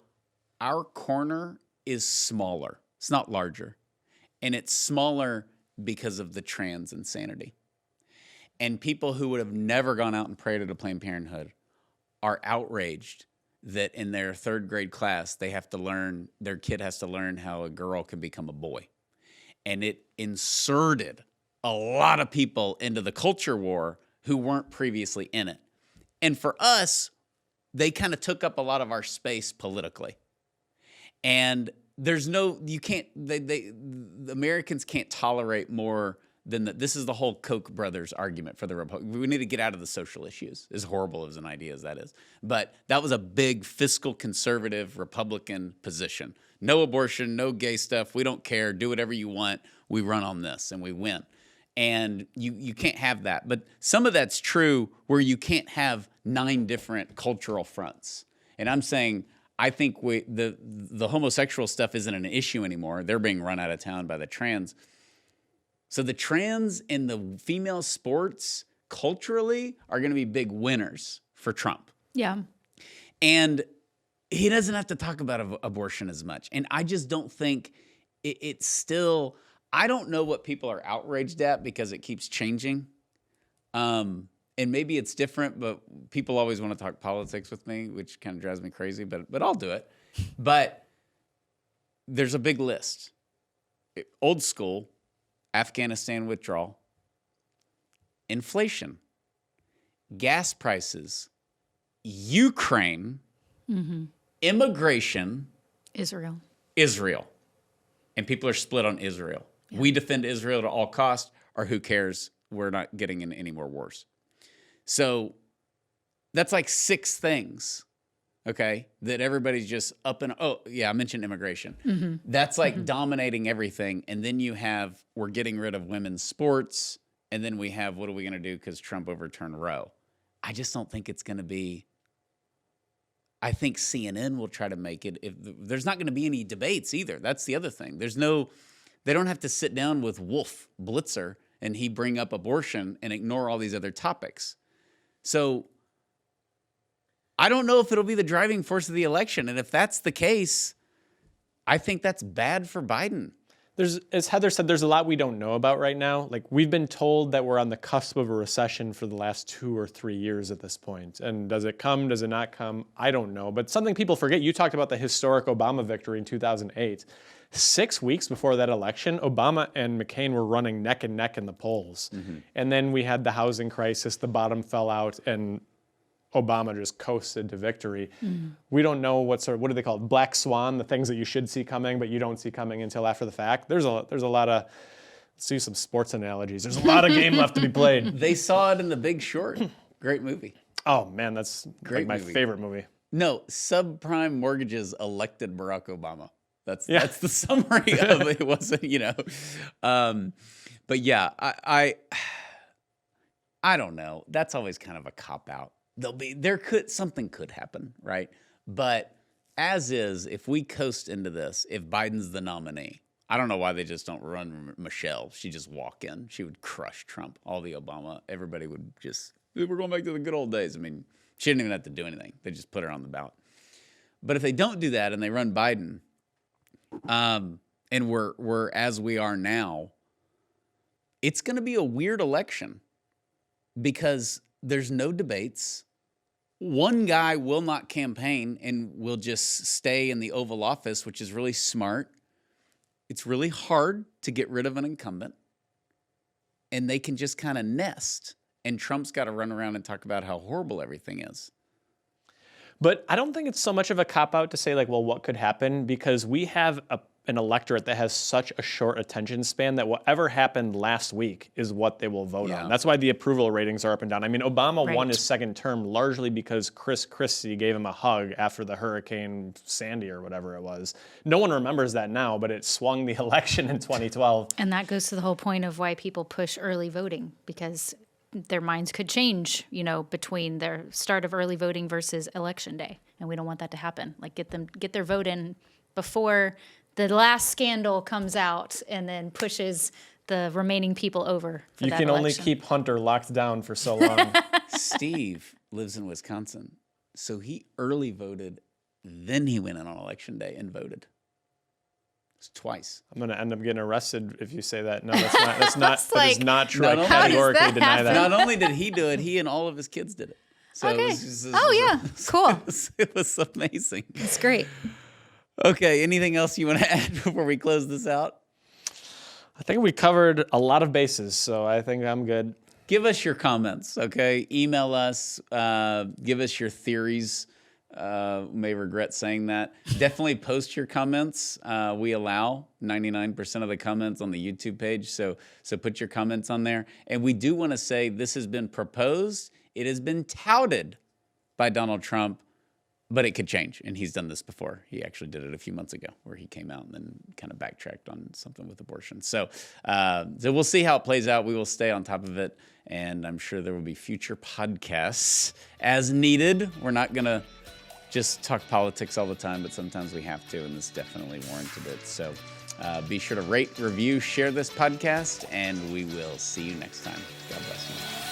our corner is smaller. It's not larger. And it's smaller because of the trans insanity. And people who would have never gone out and prayed at a Planned Parenthood are outraged that in their third grade class, their kid has to learn how a girl can become a boy. And it inserted a lot of people into the culture war who weren't previously in it. And for us, they kind of took up a lot of our space politically. And the Americans can't tolerate more then this is the whole Koch brothers argument for the Republic. We need to get out of the social issues, as horrible as an idea as that is. But that was a big fiscal conservative Republican position. No abortion, no gay stuff. We don't care. Do whatever you want. We run on this and we win. And you can't have that. But some of that's true where you can't have 9 different cultural fronts. And I'm saying I think the homosexual stuff isn't an issue anymore. They're being run out of town by the trans. So the trans and the female sports culturally are going to be big winners for Trump. Yeah. And he doesn't have to talk about abortion as much. And I just don't think it's still, I don't know what people are outraged at because it keeps changing. And maybe it's different, but people always want to talk politics with me, which kind of drives me crazy, but I'll do it. But there's a big list. Old school, Afghanistan withdrawal, inflation, gas prices, Ukraine, immigration, Israel. And people are split on Israel. Yeah. We defend Israel at all costs, or who cares? We're not getting in any more wars. So that's like 6 things, okay, that everybody's just up and, oh, yeah, I mentioned immigration. That's like dominating everything. And then you have, we're getting rid of women's sports. And then we have, what are we going to do because Trump overturned Roe? I just don't think it's going to be, I think CNN will try to make it. There's not going to be any debates either. That's the other thing. They don't have to sit down with Wolf Blitzer and he bring up abortion and ignore all these other topics. So I don't know if it'll be the driving force of the election. And if that's the case, I think that's bad for Biden. As Heather said, there's a lot we don't know about right now. Like, we've been told that we're on the cusp of a recession for the last 2 or 3 years at this point. And does it come? Does it not come? I don't know. But something people forget, you talked about the historic Obama victory in 2008. 6 weeks before that election, Obama and McCain were running neck and neck in the polls. And then we had the housing crisis, the bottom fell out, and Obama just coasted to victory. We don't know what do they call it? Black swan, the things that you should see coming, but you don't see coming until after the fact. There's a lot of, let's do some sports analogies. There's a lot of game left to be played. They saw it in The Big Short. Great movie. Oh man, that's great. Like my favorite movie. No, subprime mortgages elected Barack Obama. That's the summary of it. It wasn't, but yeah, I don't know. That's always kind of a cop out. Something could happen, right? But as is, if we coast into this, if Biden's the nominee, I don't know why they just don't run Michelle. She'd just walk in. She would crush Trump. All the Obama, everybody would just, we're going back to the good old days. I mean, she didn't even have to do anything. They just put her on the ballot. But if they don't do that and they run Biden, and we're as we are now, it's going to be a weird election because there's no debates. One guy will not campaign and will just stay in the Oval Office, which is really smart. It's really hard to get rid of an incumbent. And they can just kind of nest. And Trump's got to run around and talk about how horrible everything is. But I don't think it's so much of a cop-out to say, like, well, what could happen? Because we have an electorate that has such a short attention span that whatever happened last week is what they will vote on. That's why the approval ratings are up and down. I mean, Obama won his second term largely because Chris Christie gave him a hug after the Hurricane Sandy or whatever it was. No one remembers that now, but it swung the election in 2012. And that goes to the whole point of why people push early voting, because their minds could change, between their start of early voting versus election day. And we don't want that to happen. Like, get their vote in before the last scandal comes out and then pushes the remaining people over for that election. You can only keep Hunter locked down for so long. Steve lives in Wisconsin, so he early voted, then he went in on election day and voted. It's twice. I'm going to end up getting arrested if you say that. No, that's not that is not true. No, I categorically deny that. Not only did he do it, he and all of his kids did it. So okay. Cool. It was amazing. It's great. Okay, anything else you want to add before we close this out? I think we covered a lot of bases, so I think I'm good. Give us your comments, okay? Email us. Give us your theories. may regret saying that. Definitely post your comments. We allow 99% of the comments on the YouTube page, so put your comments on there. And we do want to say this has been proposed. It has been touted by Donald Trump, but it could change. And he's done this before. He actually did it a few months ago where he came out and then kind of backtracked on something with abortion. So we'll see how it plays out. We will stay on top of it. And I'm sure there will be future podcasts as needed. We're not going to just talk politics all the time, but sometimes we have to, and this definitely warranted it. So be sure to rate, review, share this podcast, and we will see you next time. God bless you.